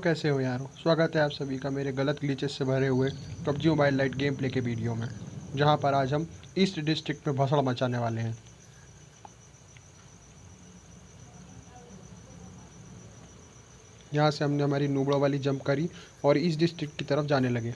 कैसे हो यारो। स्वागत है आप सभी का मेरे गलत ग्लिचेस से भरे हुए PUBG mobile light game play के वीडियो में, जहां पर आज हम ईस्ट डिस्ट्रिक्ट में भसड़ मचाने वाले हैं। यहां से हमने हमारी नूबड़ा वाली जंप करी और ईस्ट डिस्ट्रिक्ट की तरफ जाने लगे।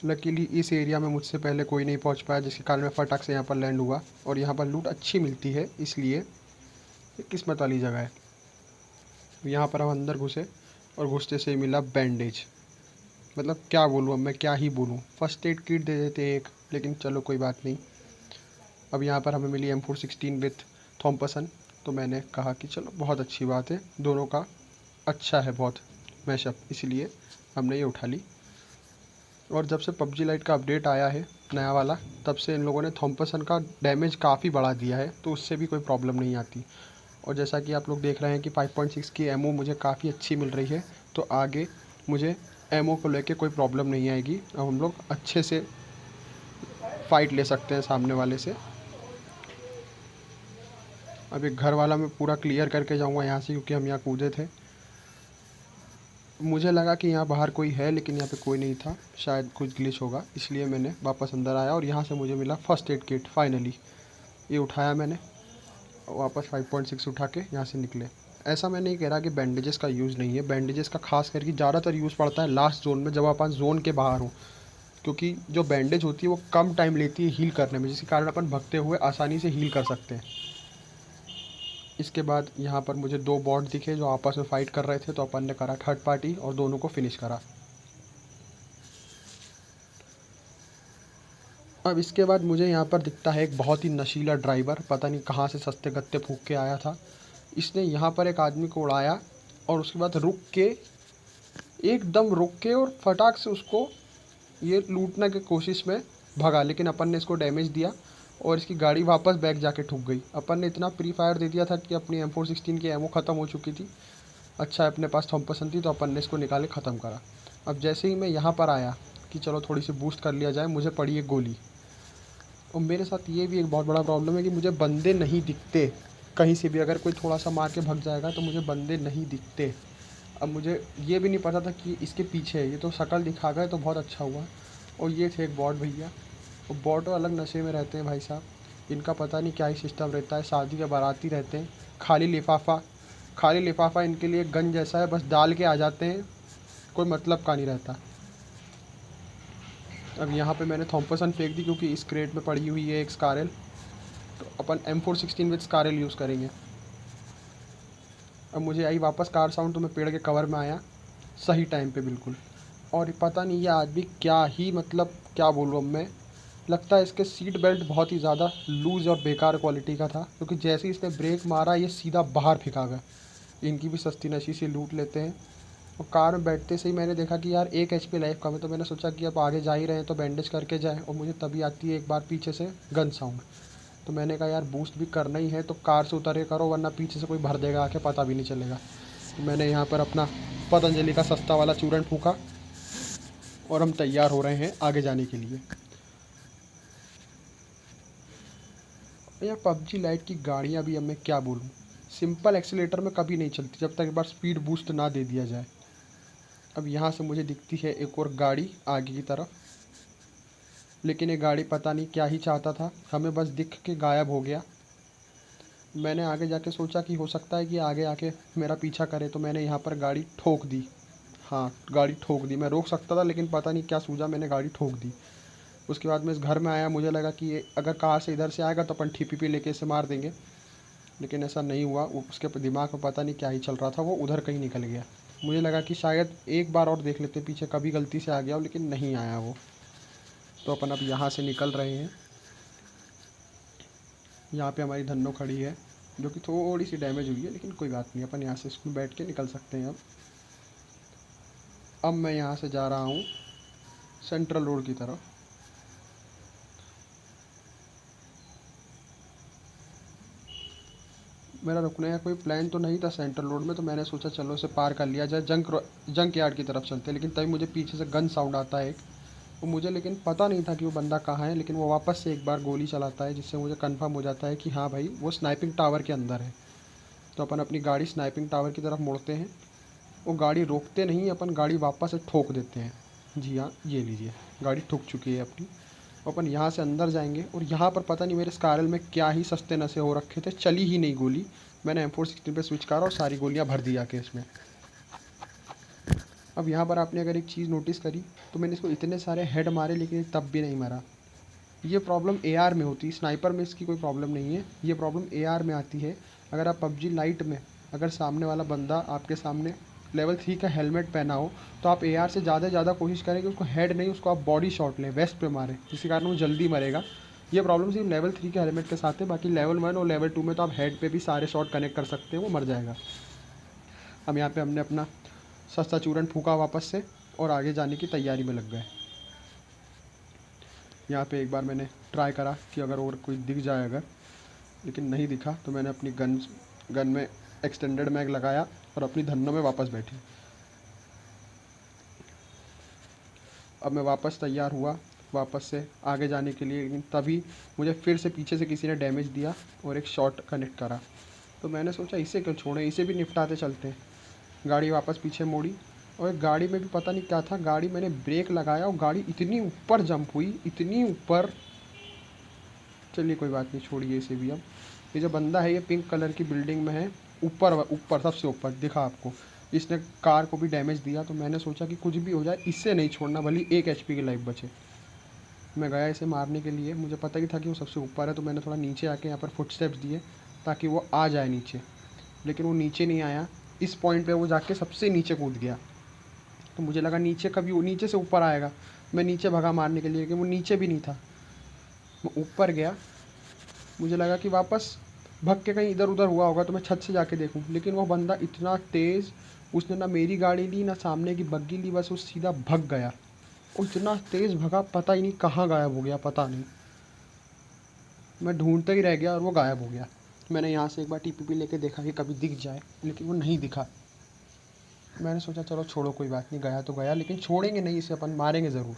लकीली इस एरिया में मुझसे पहले कोई नहीं पहुंच पाया, जिसके कारण मैं फटाक से यहाँ पर लैंड हुआ और यहाँ पर लूट अच्छी मिलती है, इसलिए ये किस्मत वाली जगह है। यहाँ पर हम अंदर घुसे और घुसते से ही मिला बैंडेज। मतलब क्या बोलूँ, अब मैं क्या ही बोलूँ। फर्स्ट एड किट दे देते एक, लेकिन चलो कोई बात नहीं। अब यहाँ पर हमें मिली M416 विथ थॉम्पसन, तो मैंने कहा कि चलो बहुत अच्छी बात है, दोनों का अच्छा है बहुत मैशअप, इसलिए हमने ये उठा ली। और जब से पबजी लाइट का अपडेट आया है नया वाला, तब से इन लोगों ने थॉम्पसन का डैमेज काफ़ी बढ़ा दिया है, तो उससे भी कोई प्रॉब्लम नहीं आती। और जैसा कि आप लोग देख रहे हैं कि 5.6 की एमओ मुझे काफ़ी अच्छी मिल रही है, तो आगे मुझे एमओ को लेके कोई प्रॉब्लम नहीं आएगी। अब हम लोग अच्छे से फाइट ले सकते हैं सामने वाले से। अब एक घर वाला मैं पूरा क्लियर करके जाऊंगा यहाँ से, क्योंकि हम यहाँ कूदे थे। मुझे लगा कि यहाँ बाहर कोई है, लेकिन यहाँ पे कोई नहीं था, शायद कुछ ग्लिच होगा, इसलिए मैंने वापस अंदर आया और यहाँ से मुझे मिला फर्स्ट एड किट। फाइनली ये उठाया मैंने, वापस 5.6 उठा के यहाँ से निकले। ऐसा मैं नहीं कह रहा कि बैंडेजेस का यूज़ नहीं है, बैंडेजेस का खास करके ज़्यादातर यूज़ पड़ता है लास्ट जोन में, जब अपन जोन के बाहर हो, क्योंकि जो बैंडेज होती है वो कम टाइम लेती है हील करने में, जिसके कारण अपन भगते हुए आसानी से हील कर सकते हैं। इसके बाद यहाँ पर मुझे दो बॉट दिखे जो आपस में फ़ाइट कर रहे थे, तो अपन ने करा थर्ड पार्टी और दोनों को फिनिश करा। अब इसके बाद मुझे यहाँ पर दिखता है एक बहुत ही नशीला ड्राइवर, पता नहीं कहाँ से सस्ते गत्ते फूंक के आया था। इसने यहाँ पर एक आदमी को उड़ाया और उसके बाद रुक के, एकदम रुक के और फटाक से उसको ये लूटने की कोशिश में भगा, लेकिन अपन ने इसको डैमेज दिया और इसकी गाड़ी वापस बैक जाके ठुक गई। अपन ने इतना प्री फायर दे दिया था कि अपनी M416 की एमओ ख़त्म हो चुकी थी। अच्छा अपने पास थॉम्पसन थी, तो अपन ने इसको निकाले ख़त्म करा। अब जैसे ही मैं यहाँ पर आया कि चलो थोड़ी सी बूस्ट कर लिया जाए, मुझे पड़ी एक गोली। और मेरे साथ ये भी एक बहुत बड़ा प्रॉब्लम है कि मुझे बंदे नहीं दिखते कहीं से भी। अगर कोई थोड़ा सा मार के भग जाएगा तो मुझे बंदे नहीं दिखते। अब मुझे ये भी नहीं पता था कि इसके पीछे है, ये तो शक्ल दिखा गए तो बहुत अच्छा हुआ। और ये थे एक बॉट भैया, और बॉट अलग नशे में रहते हैं भाई साहब, इनका पता नहीं क्या ही सिस्टम रहता है। शादी के बाराती रहते हैं, खाली लिफाफा इनके लिए गन जैसा है, बस डाल के आ जाते हैं, कोई मतलब का नहीं रहता। अब यहाँ पे मैंने थॉम्पसन फेंक दी, क्योंकि इस क्रेट में पड़ी हुई है एक स्कारल, तो अपन M416 विद स्कारल यूज़ करेंगे। अब मुझे आई वापस कार साउंड, तो मैं पेड़ के कवर में आया सही टाइम पे बिल्कुल। और पता नहीं ये आदमी क्या ही, मतलब क्या बोलूँ अब मैं, लगता है इसके सीट बेल्ट बहुत ही ज़्यादा लूज़ और बेकार क्वालिटी का था, क्योंकि जैसे ही इसने ब्रेक मारा ये सीधा बाहर फेंका गया। इनकी भी सस्ती नशी से लूट लेते हैं। और कार में बैठते से ही मैंने देखा कि यार 1 HP लाइफ कम है, तो मैंने सोचा कि अब आगे जा ही रहे हैं तो बैंडेज करके जाए। और मुझे तभी आती है एक बार पीछे से गन साउंड, तो मैंने कहा यार बूस्ट भी करना ही है तो कार से उतर के करो, वरना पीछे से कोई भर देगा आके, पता भी नहीं चलेगा। तो मैंने यहाँ पर अपना पतंजलि का सस्ता वाला चूरन फूका और हम तैयार हो रहे हैं आगे जाने के लिए। यार पबजी लाइट की गाड़ियाँ भी, अब मैं क्या बोलूँ, सिंपल एक्सीलेटर में कभी नहीं चलती जब तक एक बार स्पीड बूस्ट ना दे दिया जाए। अब यहाँ से मुझे दिखती है एक और गाड़ी आगे की तरफ, लेकिन ये गाड़ी पता नहीं क्या ही चाहता था, हमें बस दिख के गायब हो गया। मैंने आगे जाके सोचा कि हो सकता है कि आगे आके मेरा पीछा करे, तो मैंने यहाँ पर गाड़ी ठोक दी। हाँ गाड़ी ठोक दी, मैं रोक सकता था लेकिन पता नहीं क्या सूझा, मैंने गाड़ी ठोक दी। उसके बाद मैं इस घर में आया, मुझे लगा कि ये अगर कार से इधर से आएगा तो अपन TPP लेके इसे मार देंगे, लेकिन ऐसा नहीं हुआ। उसके दिमाग में पता नहीं क्या ही चल रहा था, वो उधर कहीं निकल गया। मुझे लगा कि शायद एक बार और देख लेते पीछे, कभी गलती से आ गया हो, लेकिन नहीं आया वो। तो अपन अब यहाँ से निकल रहे हैं। यहाँ पे हमारी धन्नो खड़ी है, जो कि थोड़ी सी डैमेज हुई है, लेकिन कोई बात नहीं, अपन यहाँ से इसमें बैठ के निकल सकते हैं। अब मैं यहाँ से जा रहा हूँ सेंट्रल रोड की तरफ। मेरा रुकने का कोई प्लान तो नहीं था सेंट्रल रोड में, तो मैंने सोचा चलो इसे पार कर लिया जाए, जंक यार्ड की तरफ चलते हैं। लेकिन तभी मुझे पीछे से गन साउंड आता है एक, और मुझे लेकिन पता नहीं था कि वो बंदा कहाँ है, लेकिन वो वापस से एक बार गोली चलाता है, जिससे मुझे कंफर्म हो जाता है कि हाँ भाई वो स्नाइपिंग टावर के अंदर है। तो अपन अपनी गाड़ी स्नाइपिंग टावर की तरफ मोड़ते हैं। वो गाड़ी रोकते नहीं, अपन गाड़ी वापस से ठोक देते हैं। जी हाँ, ये लीजिए, गाड़ी ठुक चुकी है अपनी। अपन यहाँ से अंदर जाएंगे और यहाँ पर पता नहीं मेरे स्कारल में क्या ही सस्ते नशे हो रखे थे, चली ही नहीं गोली। मैंने M416 पे स्विच करा और सारी गोलियाँ भर दी आके इसमें। अब यहाँ पर आपने अगर एक चीज़ नोटिस करी तो मैंने इसको इतने सारे हेड मारे लेकिन तब भी नहीं मरा। ये प्रॉब्लम AR में होती है, स्नाइपर में इसकी कोई प्रॉब्लम नहीं है। ये प्रॉब्लम AR में आती है। अगर आप PUBG लाइट में अगर सामने वाला बंदा आपके सामने लेवल 3 का हेलमेट पहना हो तो आप AR से ज़्यादा से ज़्यादा कोशिश करें कि उसको हेड नहीं, उसको आप बॉडी शॉट लें, वेस्ट पे मारें, जिसके कारण वो जल्दी मरेगा। ये प्रॉब्लम सिर्फ लेवल 3 के हेलमेट के साथ है, बाकी लेवल 1 और लेवल 2 में तो आप हेड पे भी सारे शॉट कनेक्ट कर सकते हैं, वो मर जाएगा। हम यहाँ पे हमने अपना सस्ता चूरन फूका वापस से और आगे जाने की तैयारी में लग गए। यहाँ पे एक बार मैंने ट्राई करा कि अगर और कोई दिख जाए अगर, लेकिन नहीं दिखा, तो मैंने अपनी गन में एक्सटेंडेड मैग लगाया और अपनी धन्नों में वापस बैठी। अब मैं वापस तैयार हुआ वापस से आगे जाने के लिए, लेकिन तभी मुझे फिर से पीछे से किसी ने डैमेज दिया और एक शॉट कनेक्ट करा। तो मैंने सोचा इसे क्यों छोड़ें, इसे भी निपटाते चलते हैं। गाड़ी वापस पीछे मोड़ी और गाड़ी में भी पता नहीं क्या था, गाड़ी मैंने ब्रेक लगाया और गाड़ी इतनी ऊपर जंप हुई, इतनी ऊपर। चलिए कोई बात नहीं, छोड़िए इसे भी। अब ये जो बंदा है ये पिंक कलर की बिल्डिंग में है, ऊपर ऊपर सबसे ऊपर दिखा आपको। इसने कार को भी डैमेज दिया, तो मैंने सोचा कि कुछ भी हो जाए इससे नहीं छोड़ना, भले 1 HP की लाइफ बचे। मैं गया इसे मारने के लिए, मुझे पता ही था कि वो सबसे ऊपर है, तो मैंने थोड़ा नीचे आके यहाँ पर फुटस्टेप्स दिए ताकि वो आ जाए नीचे, लेकिन वो नीचे नहीं आया। इस पॉइंट पे वो जाके सबसे नीचे कूद गया। तो मुझे लगा नीचे कभी वो नीचे से ऊपर आएगा, मैं नीचे भगा मारने के लिए, लेकिन वो नीचे भी नहीं था। मैं ऊपर गया, मुझे लगा कि वापस भग के कहीं इधर उधर हुआ होगा तो मैं छत से जाके देखूं, लेकिन वो बंदा इतना तेज़, उसने ना मेरी गाड़ी ली ना सामने की बग्गी ली, बस वो सीधा भग गया। वो इतना तेज़ भगा, पता ही नहीं कहाँ गायब हो गया, पता नहीं। मैं ढूंढते ही रह गया और वो गायब हो गया। मैंने यहाँ से एक बार TPP लेके देखा कि कभी दिख जाए, लेकिन वो नहीं दिखा। मैंने सोचा चलो छोड़ो कोई बात नहीं, गया तो गया, लेकिन छोड़ेंगे नहीं इसे, अपन मारेंगे ज़रूर।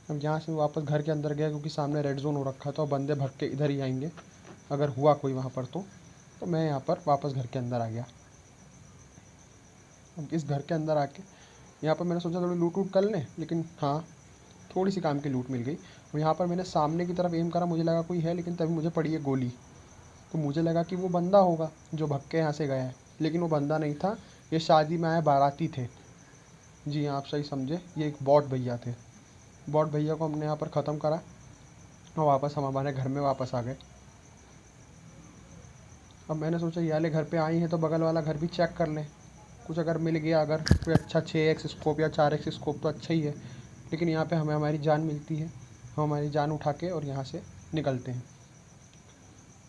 अब यहाँ से वापस घर के अंदर गया क्योंकि सामने रेड जोन हो रखा था और बंदे भग के इधर ही आएंगे अगर हुआ कोई वहाँ पर। तो मैं यहाँ पर वापस घर के अंदर आ गया। अब इस घर के अंदर आके यहाँ पर मैंने सोचा थोड़ी लूट वूट कर लें, लेकिन हाँ थोड़ी सी काम की लूट मिल गई। और यहाँ पर मैंने सामने की तरफ एम करा, मुझे लगा कोई है, लेकिन तभी मुझे पड़ी है गोली। तो मुझे लगा कि वो बंदा होगा जो भग के यहाँ से गया है, लेकिन वो बंदा नहीं था। ये शादी में आए बाराती थे। जी हाँ, आप सही समझे, ये एक बॉट भैया थे। बॉट भैया को हमने यहाँ पर ख़त्म करा और वापस हम हमारे घर में वापस आ गए। अब मैंने सोचा ये वाले घर पे आई हैं तो बगल वाला घर भी चेक कर लें, कुछ अगर मिल गया, अगर कोई अच्छा 6x स्कोप या 4x स्कोप तो अच्छा ही है, लेकिन यहाँ पे हमें हमारी जान मिलती है। हम हमारी जान उठा के और यहाँ से निकलते हैं।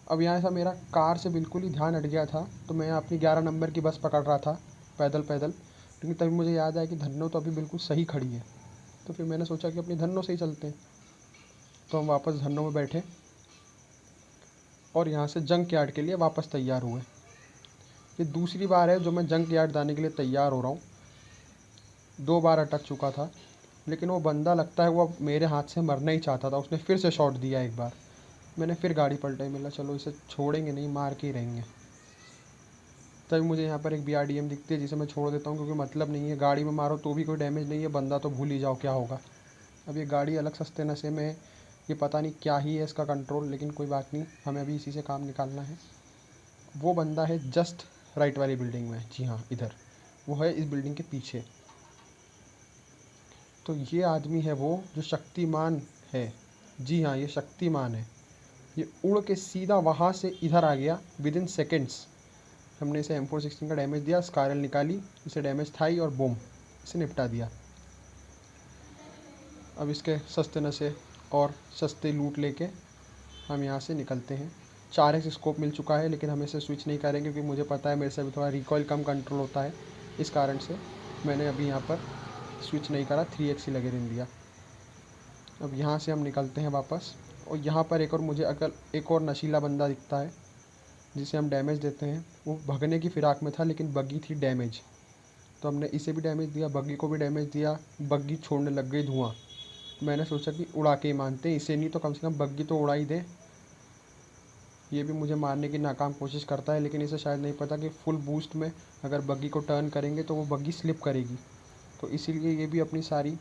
अब यहाँ से मेरा कार से बिल्कुल ही ध्यान हट गया था, तो मैं अपनी 11 नंबर की बस पकड़ रहा था पैदल पैदल, लेकिन तभी मुझे याद आया कि धन्नो तो अभी बिल्कुल सही खड़ी है। तो फिर मैंने सोचा कि अपनी धन्नो से ही चलते हैं। तो हम वापस धन्नो में बैठे और यहाँ से जंक यार्ड के लिए वापस तैयार हुए। ये दूसरी बार है जो मैं जंक यार्ड जाने के लिए तैयार हो रहा हूँ। 2 बार अटक चुका था, लेकिन वो बंदा लगता है वो मेरे हाथ से मरना ही चाहता था, उसने फिर से शॉट दिया एक बार। मैंने फिर गाड़ी पलटाई, मिला चलो इसे छोड़ेंगे नहीं, मार के ही रहेंगे। तभी मुझे यहाँ पर एक BRDM दिखती है जिसे मैं छोड़ देता हूँ, क्योंकि मतलब नहीं है, गाड़ी में मारो तो भी कोई डैमेज नहीं है, बंदा तो भूल ही जाओ क्या होगा। अब ये गाड़ी अलग सस्ते नशे में है, ये पता नहीं क्या ही है इसका कंट्रोल, लेकिन कोई बात नहीं, हमें अभी इसी से काम निकालना है। वो बंदा है जस्ट राइट वाली बिल्डिंग में, जी हाँ इधर, वो है इस बिल्डिंग के पीछे। तो ये आदमी है वो जो शक्तिमान है। जी हाँ, ये शक्तिमान है। ये उड़ के सीधा वहाँ से इधर आ गया विदिन सेकेंड्स। हमने इसे M416 का डैमेज दिया, स्कारल निकाली, इसे डैमेज था ही और बूम, इसे निपटा दिया। अब इसके सस्ते नशे और सस्ते लूट लेके हम यहाँ से निकलते हैं। 4x स्कोप मिल चुका है, लेकिन हम इसे स्विच नहीं करेंगे क्योंकि मुझे पता है मेरे से भी थोड़ा रिकॉइल कम कंट्रोल होता है, इस कारण से मैंने अभी यहाँ पर स्विच नहीं करा, 3x ही लगे रहने दिया। अब यहाँ से हम निकलते हैं वापस, और यहाँ पर मुझे अगर एक और नशीला बंदा दिखता है जिसे हम डैमेज देते हैं। वो भगने की फ़िराक में था, लेकिन बग्गी थी डैमेज, तो हमने इसे भी डैमेज दिया, बग्गी को भी डैमेज दिया, बग्गी छोड़ने लग गई धुआं। मैंने सोचा कि उड़ा के ही मानते हैं, इसे नहीं तो कम से कम बग्गी तो उड़ा ही दे। ये भी मुझे मारने की नाकाम कोशिश करता है, लेकिन इसे शायद नहीं पता कि फुल बूस्ट में अगर बग्गी को टर्न करेंगे तो वो बग्गी स्लिप करेगी। तो इसीलिए ये भी अपनी सारी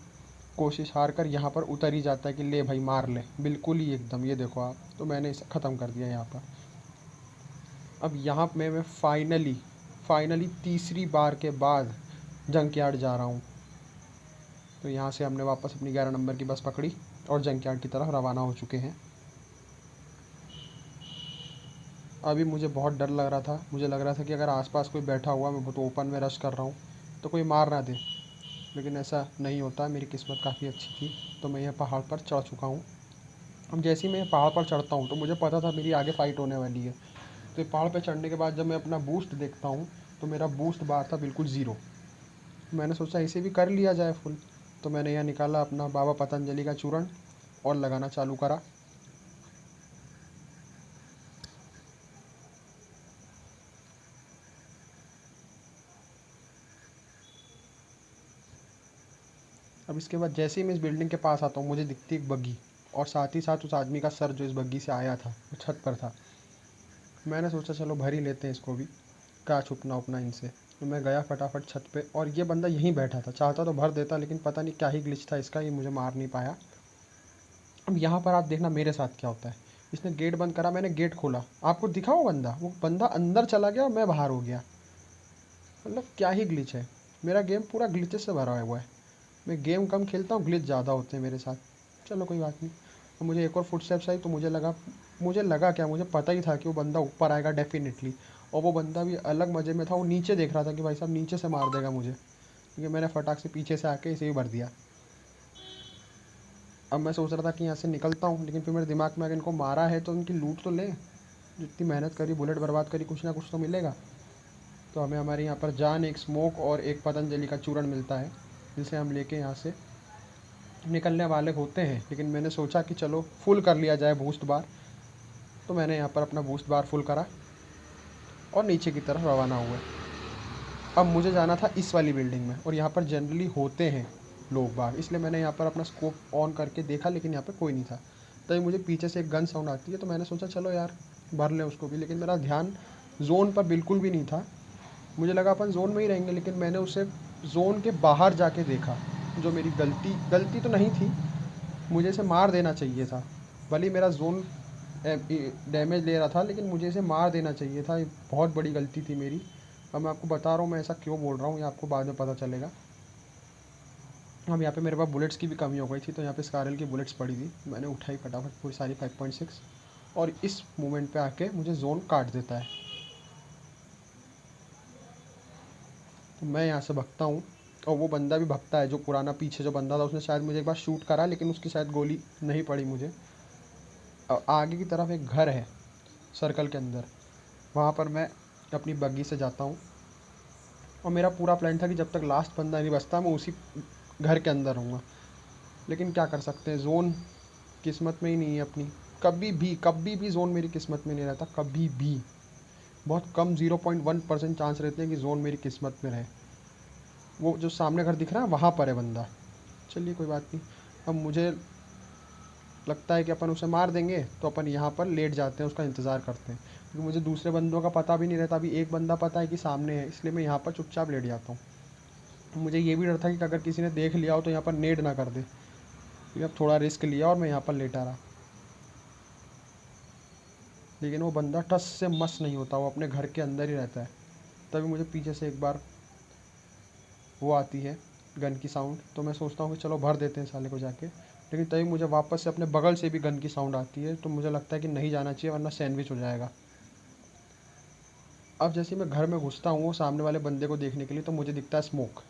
कोशिश हार कर यहाँ पर उतर ही जाता है कि ले भाई मार ले, बिल्कुल ही एकदम। ये देखो आप, तो मैंने इसे ख़त्म कर दिया यहाँ पर। अब यहाँ पे मैं फाइनली तीसरी बार के बाद जंकयार्ड जा रहा हूँ। तो यहाँ से हमने वापस अपनी 11 नंबर की बस पकड़ी और जंकयार्ड की तरफ रवाना हो चुके हैं। अभी मुझे बहुत डर लग रहा था, मुझे लग रहा था कि अगर आसपास कोई बैठा हुआ, मैं बहुत ओपन में रश कर रहा हूँ तो कोई मार ना दे, लेकिन ऐसा नहीं होता। मेरी किस्मत काफ़ी अच्छी थी, तो मैं यह पहाड़ पर चढ़ चुका हूँ। अब जैसे ही मैं पहाड़ पर चढ़ता हूँ तो मुझे पता था मेरी आगे फ़ाइट होने वाली है। तो पहाड़ पर चढ़ने के बाद जब मैं अपना बूस्ट देखता हूँ तो मेरा बूस्ट बार था बिल्कुल ज़ीरो। मैंने सोचा इसे भी कर लिया जाए फुल। तो मैंने यहाँ निकाला अपना बाबा पतंजलि का चूर्ण और लगाना चालू करा। अब इसके बाद जैसे ही मैं इस बिल्डिंग के पास आता हूँ मुझे दिखती एक बग्गी, और साथ ही साथ उस आदमी का सर जो इस बग्गी से आया था वो छत पर था। मैंने सोचा चलो भर ही लेते हैं इसको भी, क्या छुपना उपना इनसे। तो मैं गया फटाफट छत पे, और ये बंदा यहीं बैठा था। चाहता तो भर देता, लेकिन पता नहीं क्या ही ग्लिच था इसका, ये मुझे मार नहीं पाया। अब यहाँ पर आप देखना मेरे साथ क्या होता है। इसने गेट बंद करा, मैंने गेट खोला, आपको दिखा वो बंदा अंदर चला गया और मैं बाहर हो गया। मतलब क्या ही ग्लिच है, मेरा गेम पूरा ग्लिचेस से भरा हुआ है। मैं गेम कम खेलता हूँ, ग्लिच ज़्यादा होते हैं मेरे साथ। चलो कोई बात नहीं। तो मुझे एक और फुटस्टेप्स आई तो मुझे लगा क्या, मुझे पता ही था कि वो बंदा ऊपर आएगा डेफिनेटली। और वो बंदा भी अलग मज़े में था, वो नीचे देख रहा था कि भाई साहब नीचे से मार देगा मुझे, क्योंकि मैंने फटाक से पीछे से आके इसे भी भर दिया। अब मैं सोच रहा था कि यहाँ से निकलता हूँ, लेकिन फिर मेरे दिमाग में अगर इनको मारा है तो उनकी लूट तो लें, जितनी मेहनत करी, बुलेट बर्बाद करी, कुछ ना कुछ तो मिलेगा। तो हमें हमारे यहाँ पर जान, एक स्मोक और एक पतंजलि का चूर्ण मिलता है, जिसे हम लेके यहाँ से निकलने वाले होते हैं। लेकिन मैंने सोचा कि चलो फुल कर लिया जाए बूस्ट बार। तो मैंने यहाँ पर अपना बूस्ट बार फुल करा और नीचे की तरफ रवाना हुआ। अब मुझे जाना था इस वाली बिल्डिंग में, और यहाँ पर जनरली होते हैं लोग बाग, इसलिए मैंने यहाँ पर अपना स्कोप ऑन करके देखा, लेकिन यहाँ पर कोई नहीं था। तभी मुझे पीछे से एक गन साउंड आती है, तो मैंने सोचा चलो यार भर लें उसको भी। लेकिन मेरा ध्यान जोन पर बिल्कुल भी नहीं था। मुझे लगा अपन जोन में ही रहेंगे, लेकिन मैंने उसे जोन के बाहर जाके देखा, जो मेरी गलती तो नहीं थी। मुझे इसे मार देना चाहिए था, भले ही मेरा जोन डैमेज ले रहा था, लेकिन मुझे इसे मार देना चाहिए था। ये बहुत बड़ी गलती थी मेरी। अब मैं आपको बता रहा हूँ मैं ऐसा क्यों बोल रहा हूँ, ये आपको बाद में पता चलेगा। अब यहाँ पे मेरे पास बुलेट्स की भी कमी हो गई थी, तो यहाँ पे स्कारल की बुलेट्स पड़ी थी, मैंने उठाई फटाफट पूरी सारी 5.6, और इस मोमेंट पे आके मुझे जोन काट देता है। तो मैं यहाँ से भगता हूँ, और वो बंदा भी भगता है, जो पुराना पीछे जो बंदा था उसने शायद मुझे एक बार शूट करा, लेकिन उसकी शायद गोली नहीं पड़ी मुझे। आगे की तरफ एक घर है सर्कल के अंदर, वहाँ पर मैं अपनी बग्गी से जाता हूँ। और मेरा पूरा प्लान था कि जब तक लास्ट बंदा नहीं बचता मैं उसी घर के अंदर रहूँगा, लेकिन क्या कर सकते हैं, जोन किस्मत में ही नहीं है अपनी। कभी भी जोन मेरी किस्मत में नहीं रहता, कभी भी। बहुत कम 0.1% चांस रहते हैं कि जोन मेरी किस्मत में रहे। वो जो सामने घर दिख रहा है वहाँ पर है बंदा। चलिए कोई बात नहीं। अब मुझे लगता है कि अपन उसे मार देंगे, तो अपन यहाँ पर लेट जाते हैं, उसका इंतज़ार करते हैं, क्योंकि मुझे दूसरे बंदों का पता भी नहीं रहता। अभी एक बंदा पता है कि सामने है, इसलिए मैं यहाँ पर चुपचाप लेट जाता हूँ। मुझे ये भी डर था कि अगर किसी ने देख लिया हो तो यहाँ पर नेड ना कर दे। फिर अब थोड़ा रिस्क लिया और मैं यहाँ पर लेटा रहा, लेकिन वो बंदा टस से मस नहीं होता, वो अपने घर के अंदर ही रहता है। तभी मुझे पीछे से एक बार वो आती है गन की साउंड, तो मैं सोचता हूँ कि चलो भर देते हैं साले को जाके। लेकिन तभी मुझे वापस से अपने बगल से भी गन की साउंड आती है, तो मुझे लगता है कि नहीं जाना चाहिए वरना सैंडविच हो जाएगा। अब जैसे मैं घर में घुसता हूँ सामने वाले बंदे को देखने के लिए, तो मुझे दिखता है स्मोक,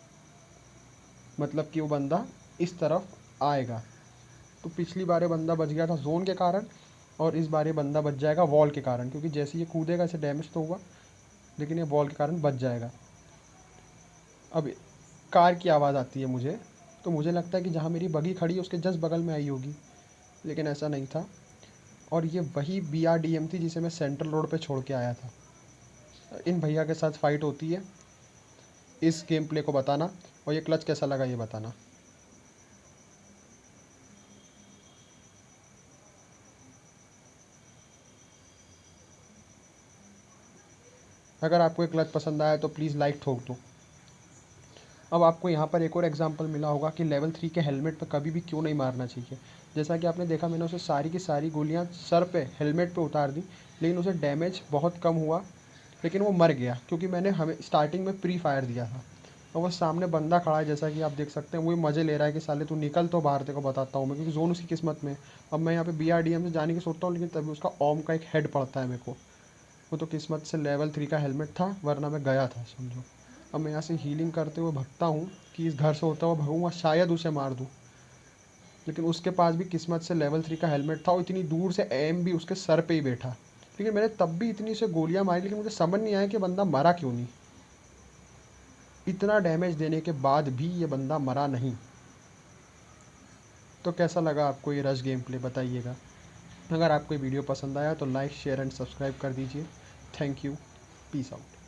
मतलब कि वो बंदा इस तरफ आएगा। तो पिछली बार ये बंदा बच गया था जोन के कारण, और इस बार ये बंदा बच जाएगा वॉल के कारण, क्योंकि जैसे ये कूदेगा इसे डैमेज तो हुआ, लेकिन ये वॉल के कारण बच जाएगा। अब कार की आवाज़ आती है मुझे, तो मुझे लगता है कि जहाँ मेरी बगी खड़ी है उसके जस्ट बगल में आई होगी, लेकिन ऐसा नहीं था। और ये वही BRDM थी जिसे मैं सेंट्रल रोड पे छोड़ के आया था। इन भैया के साथ फ़ाइट होती है, इस गेम प्ले को बताना, और ये क्लच कैसा लगा ये बताना। अगर आपको ये क्लच पसंद आया तो प्लीज़ लाइक ठोक दो। अब आपको यहाँ पर एक और एग्जांपल मिला होगा कि लेवल 3 के हेलमेट पे कभी भी क्यों नहीं मारना चाहिए। जैसा कि आपने देखा, मैंने उसे सारी की सारी गोलियाँ सर पे, हेलमेट पे उतार दी, लेकिन उसे डैमेज बहुत कम हुआ, लेकिन वो मर गया क्योंकि मैंने हमें स्टार्टिंग में प्री फायर दिया था। और वो सामने बंदा खड़ा है, जैसा कि आप देख सकते हैं, वो मज़े ले रहा है कि साले तू निकल तो बाहर, तेरे को बताता हूँ मैं, क्योंकि जोन उसकी किस्मत में। अब मैं यहाँ पे BRDM से जाने की सोचता हूँ, लेकिन तभी उसका ओम का एक हेड पड़ता है मेरे को। वो तो किस्मत से लेवल 3 का हेलमेट था, वरना मैं गया था समझो। अब मैं यहाँ से हीलिंग करते हुए भगता हूँ कि इस घर से होता हुआ भगूँगा, शायद उसे मार दूँ, लेकिन उसके पास भी किस्मत से लेवल 3 का हेलमेट था और इतनी दूर से एम भी उसके सर पे ही बैठा। लेकिन मैंने तब भी इतनी से गोलियां मारी, लेकिन मुझे समझ नहीं आया कि बंदा मरा क्यों नहीं। इतना डैमेज देने के बाद भी ये बंदा मरा नहीं। तो कैसा लगा आपको ये रश गेम प्ले, बताइएगा। अगर आपको ये वीडियो पसंद आया तो लाइक, शेयर एंड सब्सक्राइब कर दीजिए। Thank you, peace out.